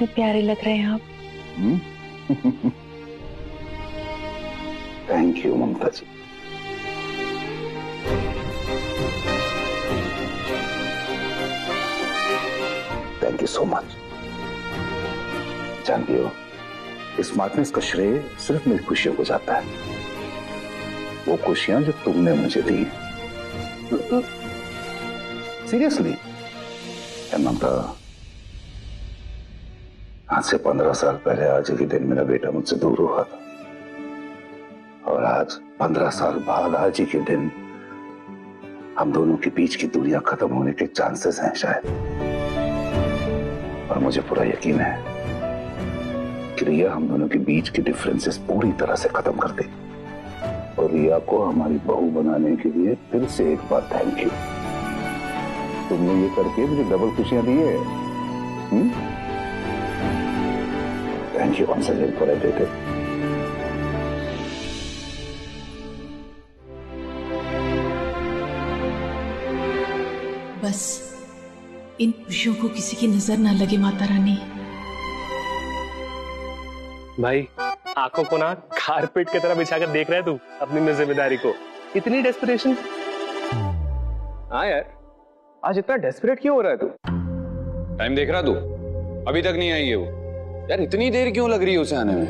कितने प्यारे लग रहे हैं आप। Thank you Mamta ji. Thank you so much. जानती हो, स्मार्टनेस का श्रेय सिर्फ मेरी खुशियों को जाता है, वो खुशियां जो तुमने मुझे दी। सीरियसली ममता, आज से 15 साल पहले आज ही के दिन मेरा बेटा मुझसे दूर हुआ था, और आज 15 साल बाद आज ही के दिन हम दोनों के बीच की दूरियां खत्म होने के चांसेस हैं शायद। और मुझे पूरा यकीन है कि रिया हम दोनों के बीच के डिफरेंसेस पूरी तरह से खत्म कर देगी। और रिया को हमारी बहू बनाने के लिए फिर से एक बार थैंक यू। तुमने ये करके मुझे डबल खुशियां दी है। Thank you once again for everything. बस इन खुशियों को किसी की नजर ना लगे माता रानी। भाई आंखों को ना कारपेट की तरह बिछाकर देख रहा है तू अपनी जिम्मेदारी को। इतनी डेस्परेशन। हाँ यार, आज इतना डेस्परेट क्यों हो रहा है तू? टाइम देख रहा तू? अभी तक नहीं आई है वो। यार इतनी देर क्यों लग रही है उसे आने में?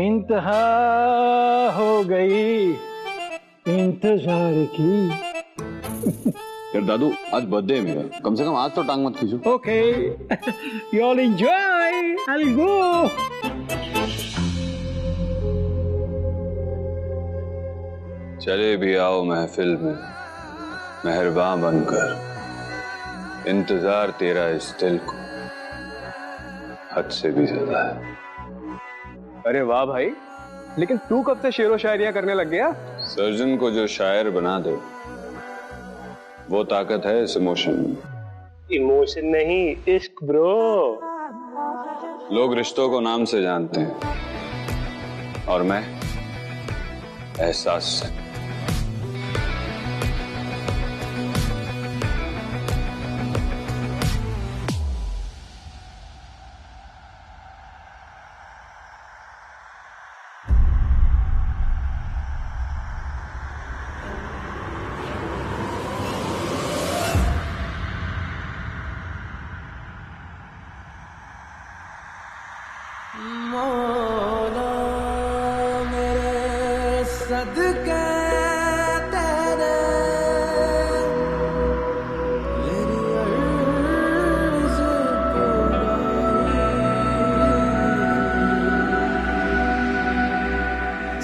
इंतहा हो गई इंतजार की। यार दादू, आज बर्थडे है मेरा, कम से कम आज तो टांग मत खींचो। Okay, you all enjoy, I will go. चले भी आओ महफिल में मेहरबान बनकर, इंतजार तेरा इस दिल को हद से भी ज्यादा है। अरे वाह भाई, लेकिन तू कब से शेरो शायरियां करने लग गया? सर्जन को जो शायर बना दे वो ताकत है इस इमोशन में। इमोशन नहीं, इश्क ब्रो। लोग रिश्तों को नाम से जानते हैं और मैं एहसास से। मौला मेरे सदके तेरे, मेरी अर्ज़ पुराई।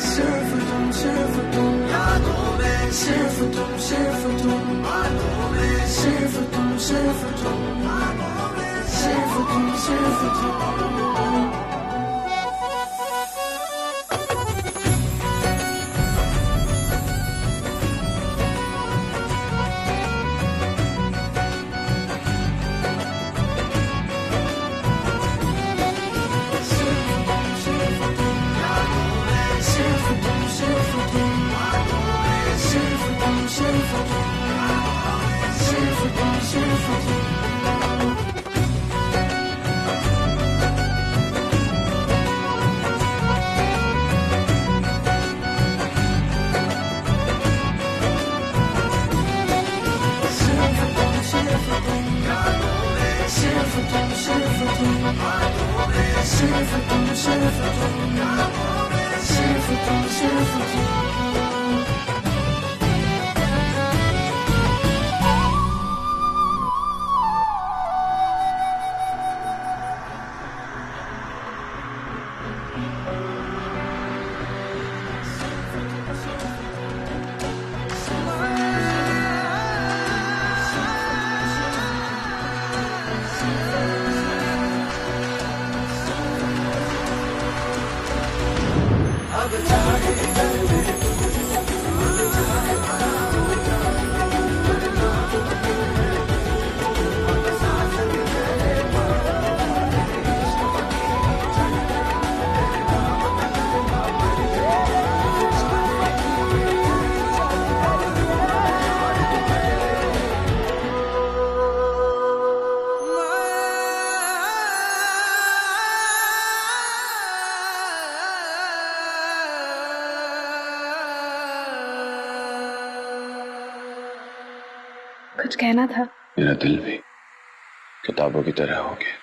सिर्फ तुम यादों में, सिर्फ तुम बातों में, सिर्फ तुम यादों में, सिर्फ तुम। अब चाहे कुछ कहना था। मेरा दिल भी किताबों की तरह हो गया,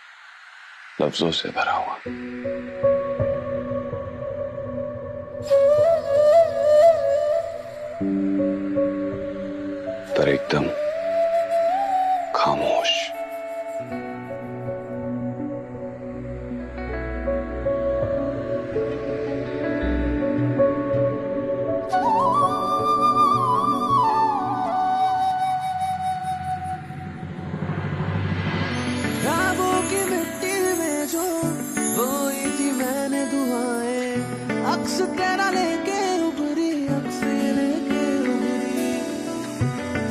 लफ्जों से भरा हुआ। पर एकदम खामोश। ख्वाबों की मिट्टी में जो बोई थी मैंने दुआएं, अक्स तेरा लेके उभरी, अक्स लेके उभरी।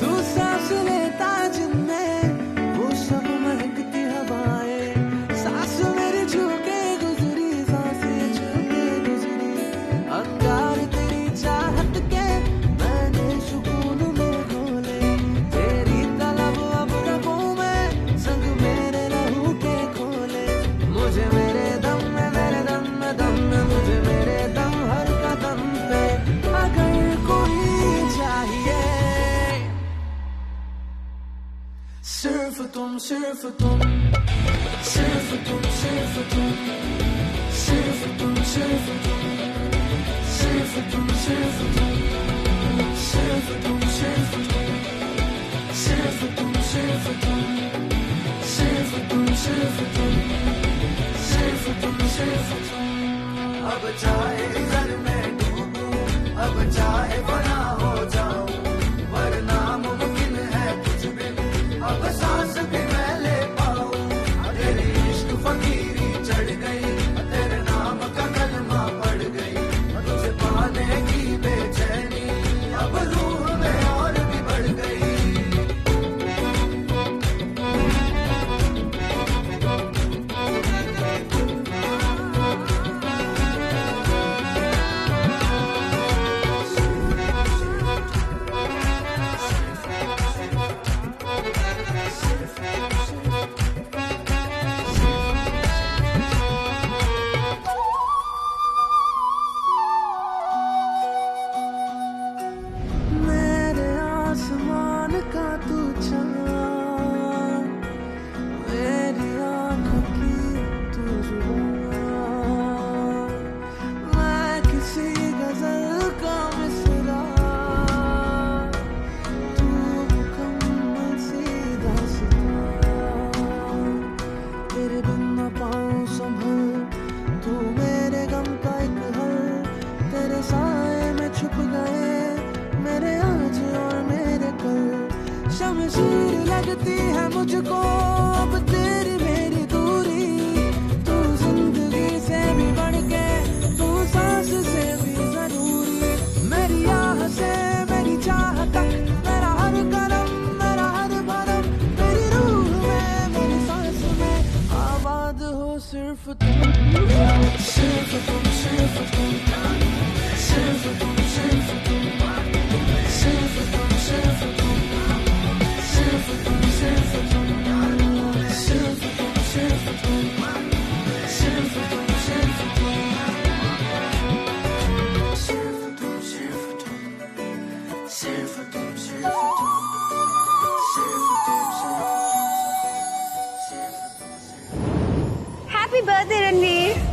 तू सांस लेता जिनमें वो सब महकती हवाएं, सांस मेरी छूके गुजरी, सांसें छूके गुजरी। अंगार तेरी चाहत के मैंने सुकून में खोले, तेरी तलब अब रखूं मैं संग मेरे लहू के खोले। मुझे मेरे दम में, मेरे दम में, दम में मुझे मेरे दम हर कदम पे अगर कोई चाहिए। सिर्फ तुम, सिर्फ तुम, सिर्फ तुम, सिर्फ तुम, सिर्फ तुम, सिर्फ तुम, सिर्फ तुम, सिर्फ तुम, सिर्फ तुम, सिर्फ तुम, सिर्फ तुम, सिर्फ तुम, सिर्फ तुम, सिर्फ तुम, सिर्फ तुम, सिर्फ तुम। अब चाहे घर में डूबूं, अब चाहे बना हो जाऊं, वरना मुमकिन है कुछ भी, अब सांस भी मैं ले पाऊं। तेरी इश्क फकीरी चढ़ गई, तेरे नाम का कलमा पड़ गई, तुझे पाने की बेचैनी अब रूह में और भी बढ़ गई। मेरे आसमान का तू चाँद, मेरी आँखों की तू जुबान, मैं किसी गजल का मिसरा, तू मुकम्मल सी दास्तान। तेरे बिन न पाऊं संभल, तू मेरे गम का एक हल, तेरे साए में छुप गए मेरे आज और मेरे कल। शमशीर लगती है मुझको अब तेरी मेरी दूरी, तू जिंदगी से भी बढ़ के, तू सांस से भी जरूरी। मेरी आह से मेरी चाह तक, मेरा हर कदम, मेरा हर भरम, मेरी रूह में, मेरी सांस में आबाद हो सिर्फ तुम, सिर्फ तुम, सिर्फ तुम, सिर्फ तुम, सिर्फ तुम, सिर्फ तुम, सिर्फ तुम, सिर्फ तुम, सिर्फ तुम, सिर्फ तुम, सिर्फ तुम, सिर्फ तुम, सिर्फ तुम, सिर्फ तुम, सिर्फ तुम, सिर्फ तुम, सिर्फ तुम, हैप्पी बर्थडे रणवीर।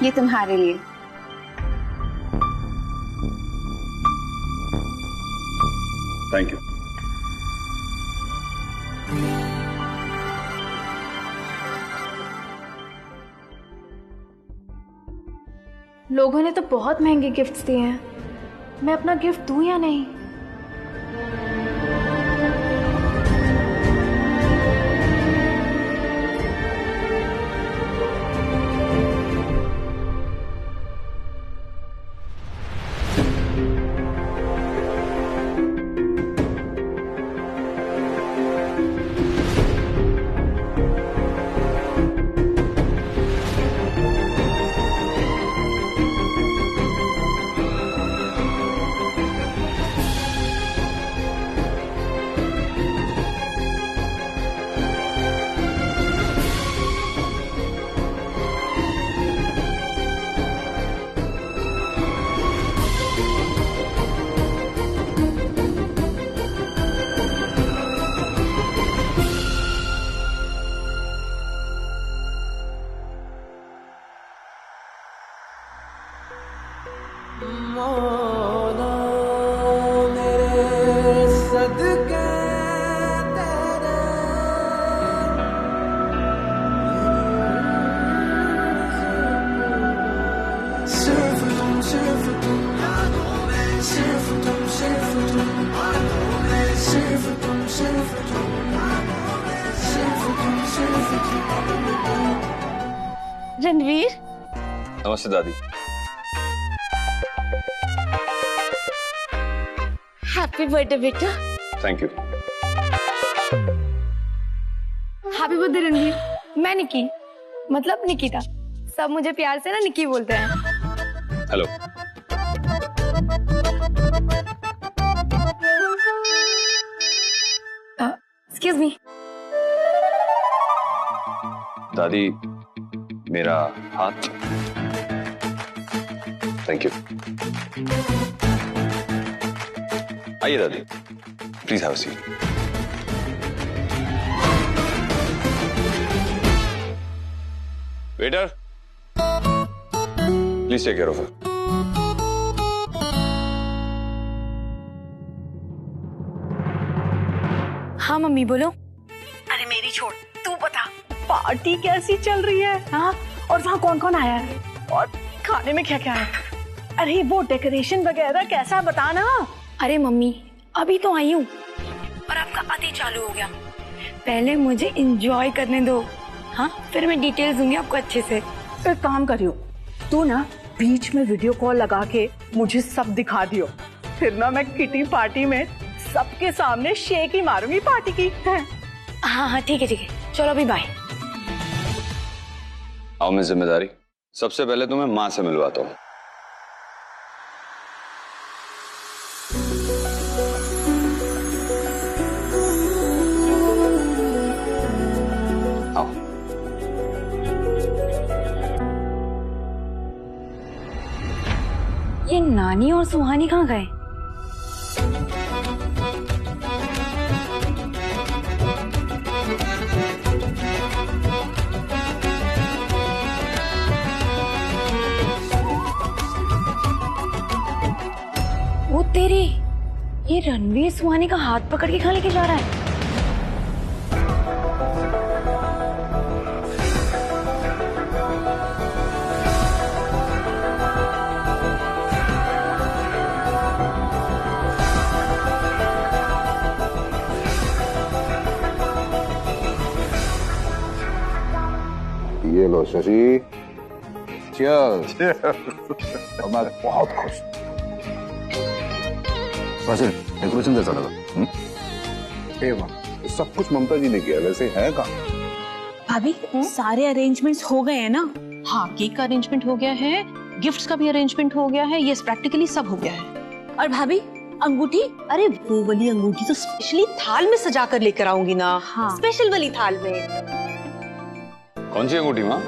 ये तुम्हारे लिए। Thank you. लोगों ने तो बहुत महंगे गिफ्ट्स दिए हैं, मैं अपना गिफ्ट दूं या नहीं? रणवीर, नमस्ते दादी। हैप्पी बर्थडे बेटा। Thank you. Happy birthday Ranveer. मैं निकी, मतलब निकिता, सब मुझे प्यार से ना निकी बोलते हैं। हेलो। Excuse me. दादी, मेरा हाथ। Thank you. आइए दादी, please have a seat. Waiter, please take care of her. हाँ मम्मी बोलो। अरे मेरी छोड़, तू बता पार्टी कैसी चल रही है? हाँ, और वहाँ कौन कौन आया है और खाने में क्या क्या है? अरे वो डेकोरेशन वगैरह कैसा, बता ना। अरे मम्मी अभी तो आई हूँ और आपका आते चालू हो गया। पहले मुझे एंजॉय करने दो। हाँ, फिर मैं डिटेल्स दूंगी आपको अच्छे से। एक काम करियो, तू ना बीच में वीडियो कॉल लगा के मुझे सब दिखा दियो, फिर ना मैं किटी पार्टी में सबके सामने शेक ही मारूंगी पार्टी की। हाँ हाँ ठीक है ठीक है, चलो अभी बाय। आओ, मैं जिम्मेदारी। सबसे पहले तुम्हें माँ से मिलवाता हूँ। आओ। ये नानी और सुहानी कहाँ गए? वो तेरी, ये रणवीर सुहानी का हाथ पकड़ के कहाँ लेके जा रहा है? ये लो शशि, चीयर्स। और मैं बहुत खुश हूँ। वैसे डेकोरेशन कैसा लगा? सब कुछ ममता जी ने किया, वैसे है कहाँ? भाभी, सारे अरेंजमेंट्स हो गए हैं ना? हाँ, केक का अरेंजमेंट हो गया है, गिफ्ट्स का भी अरेंजमेंट हो गया है, यस प्रैक्टिकली सब हो गया है। और भाभी, अंगूठी, अरे वो वाली अंगूठी तो स्पेशली थाल में सजा कर लेकर आऊंगी ना। हाँ, स्पेशल वाली थाल में। कौन सी अंगूठी माँ?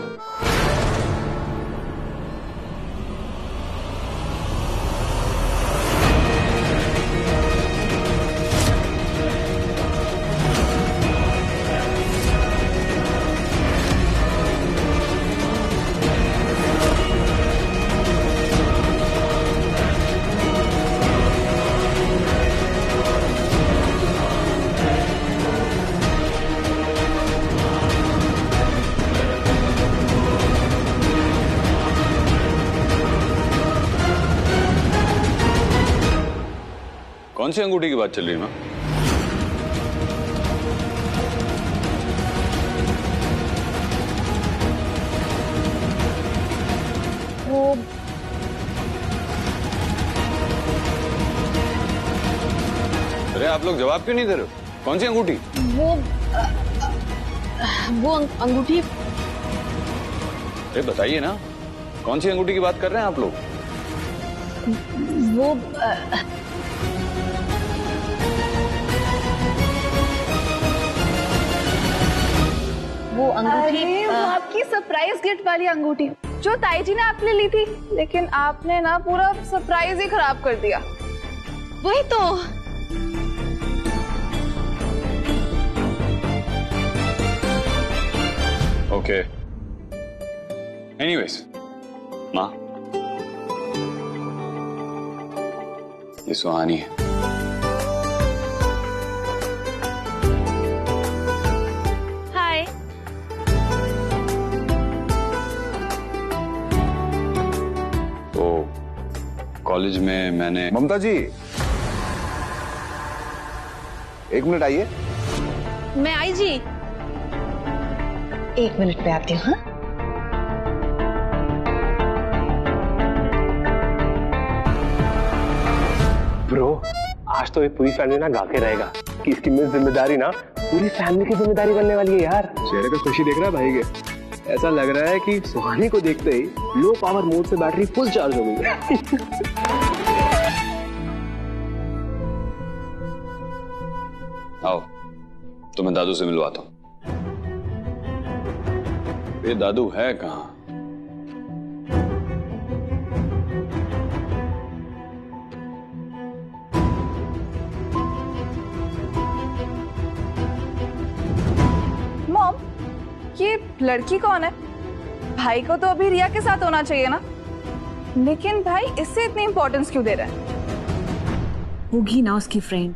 कौन सी अंगूठी की बात चल रही है माँ? वो अरे आप लोग जवाब क्यों नहीं दे रहे हो? कौन सी अंगूठी? वो अंगूठी, अरे बताइए ना, कौन सी अंगूठी की बात कर रहे हैं आप लोग? वो अंगूठी, अरे वो आपकी सरप्राइज गिफ्ट वाली अंगूठी जो ताई जी ने आपके लिए ली थी, लेकिन आपने ना पूरा सरप्राइज ही खराब कर दिया। वही तो। ओके, एनीवेज माँ, ये सुहानी है। हाय। तो कॉलेज में मैंने ममता जी, एक मिनट आइए। मैं आई जी। 1 मिनट में आती हूँ। हाँ? ब्रो, आज तो ये पूरी फैमिली ना गा के रहेगा कि इसकी मिस जिम्मेदारी ना पूरी फैमिली की जिम्मेदारी बनने वाली है यार। चेहरे पे खुशी देख रहा है भाई के। ऐसा लग रहा है कि सुहानी को देखते ही लो पावर मोड से बैटरी फुल चार्ज हो गई है। आओ, तुम्हें दादू से मिलवाता हूँ। ये दादू है कहाँ? मॉम, ये लड़की कौन है? भाई को तो अभी रिया के साथ होना चाहिए ना, लेकिन भाई इससे इतनी इंपॉर्टेंस क्यों दे रहा है? होगी ना उसकी फ्रेंड।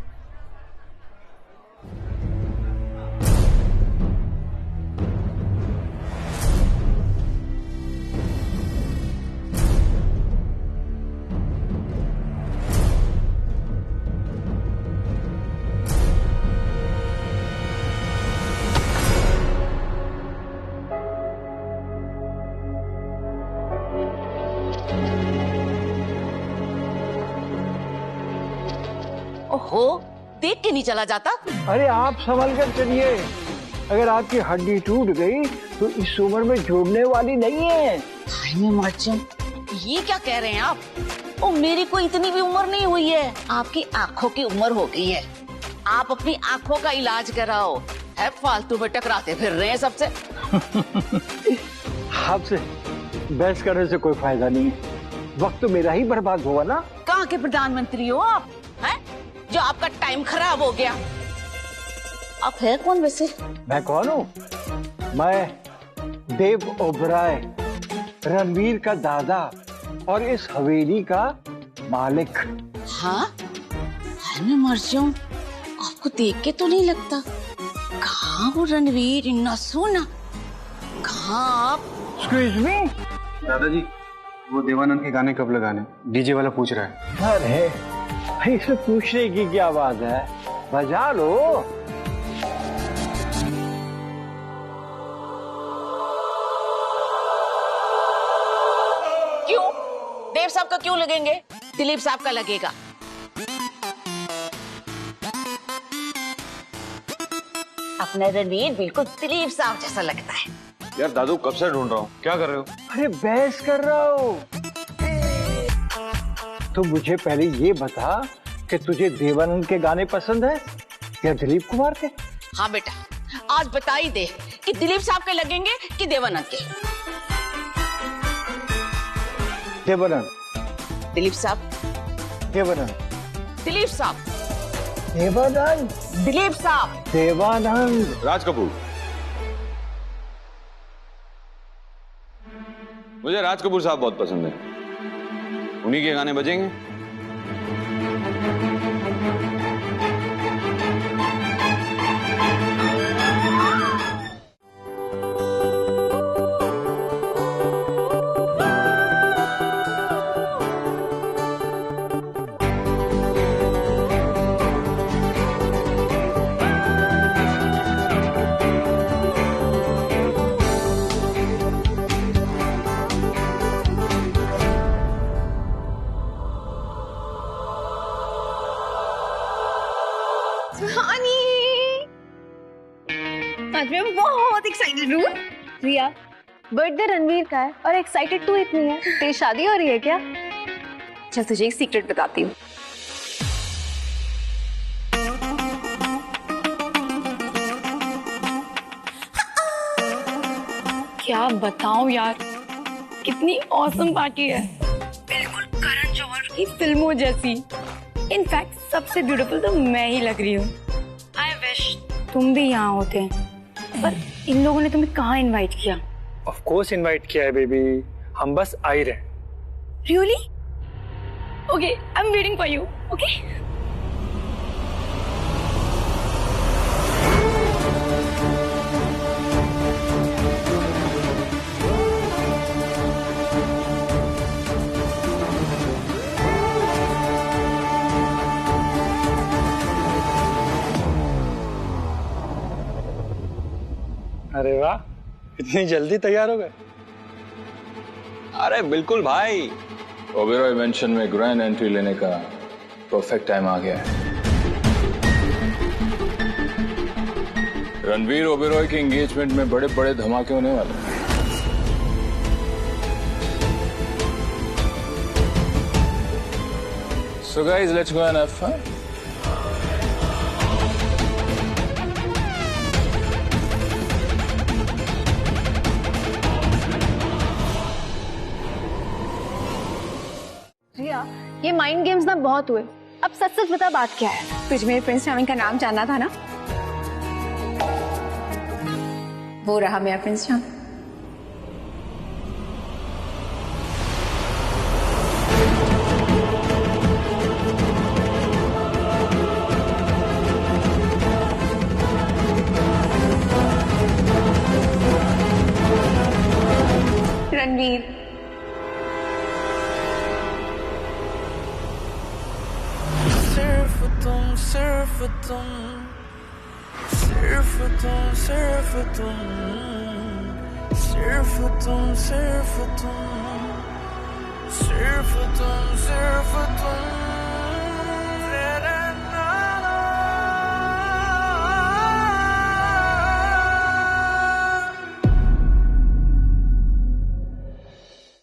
ओहो, देख के नहीं चला जाता। अरे आप संभल कर चलिए, अगर आपकी हड्डी टूट गई तो इस उम्र में जोड़ने वाली नहीं है। हाय मैं मर जाऊं, ये क्या कह रहे हैं आप? ओ मेरी कोई इतनी भी उम्र नहीं हुई है, आपकी आंखों की उम्र हो गई है। आप अपनी आंखों का इलाज कराओ, है फालतू में टकराते फिर रहे हैं सबसे। आपसे बहस करने से कोई फायदा नहीं है, वक्त तो मेरा ही बर्बाद हुआ ना। कहाँ के प्रधानमंत्री हो आप, हैं? जो आपका टाइम खराब हो गया। आप है कौन वैसे? मैं कौन हूँ? मैं देव ओबराय, रणवीर का दादा और इस हवेली का मालिक। हाँ? मैं मर जाऊं, आपको देख के तो नहीं लगता। कहाँ वो रणवीर, इन्ना सोना? कहाँ आप? एक्सक्यूज मी दादाजी, वो देवानंद के गाने कब लगाने? डीजे वाला पूछ रहा है। अरे इसमें पूछने की क्या बात है, बजा लो। क्यों? देव साहब का क्यों लगेंगे? दिलीप साहब का लगेगा। अपना रणवीर बिल्कुल दिलीप साहब जैसा लगता है। यार दादू कब से ढूंढ रहा हूँ, क्या कर रहे हो? अरे बहस कर रहा हूँ। तो मुझे पहले ये बता कि तुझे देवानंद के गाने पसंद है या दिलीप कुमार के? हाँ बेटा, आज बता ही दे कि दिलीप साहब के लगेंगे कि देवानंद के। देवानंद। दिलीप साहब। देवानंद। दिलीप साहब। देवानंद। दिलीप साहब। देवानंद। राज कपूर। मुझे राज कपूर साहब बहुत पसंद है, उन्हीं के गाने बजेंगे। आज मैं बहुत एक्साइटेड हूँ। रिया, बर्थडे रणवीर का है और एक्साइटेड तू इतनी है, तेरी शादी हो रही है क्या? चल तुझे एक सीक्रेट बताती हूँ। क्या बताऊं यार, कितनी ऑसम पार्टी है, बिल्कुल करण जौहर की फिल्मों जैसी। इनफैक्ट सबसे ब्यूटीफुल तो मैं ही लग रही हूँ। आई विश तुम भी यहाँ होते, पर इन लोगों ने तुम्हें कहाँ इनवाइट किया? ऑफ कोर्स इनवाइट किया है बेबी, हम बस आ ही रहे। Really? Okay, I am waiting for you. Okay अरे वाह, इतनी जल्दी तैयार हो गए? अरे बिल्कुल भाई, ओबेरॉय मेंशन में ग्रैंड एंट्री लेने का परफेक्ट टाइम आ गया है। रणवीर ओबेरॉय के एंगेजमेंट में बड़े बड़े धमाके होने वाले हैं। So guys, let's go and have fun. रिया, ये माइंड गेम्स ना बहुत हुए, अब सच सच बता बात क्या है? तुझे मेरे प्रिंस चार्मिंग का नाम जानना था ना? वो रहा मेरा प्रिंस चार्मिंग। रणवीर, सिर्फ तुम, सिर्फ तुम, सिर्फ तुम, सिर्फ तुम, सिर्फ तुम, सिर्फ तुम, सिर्फ तुम,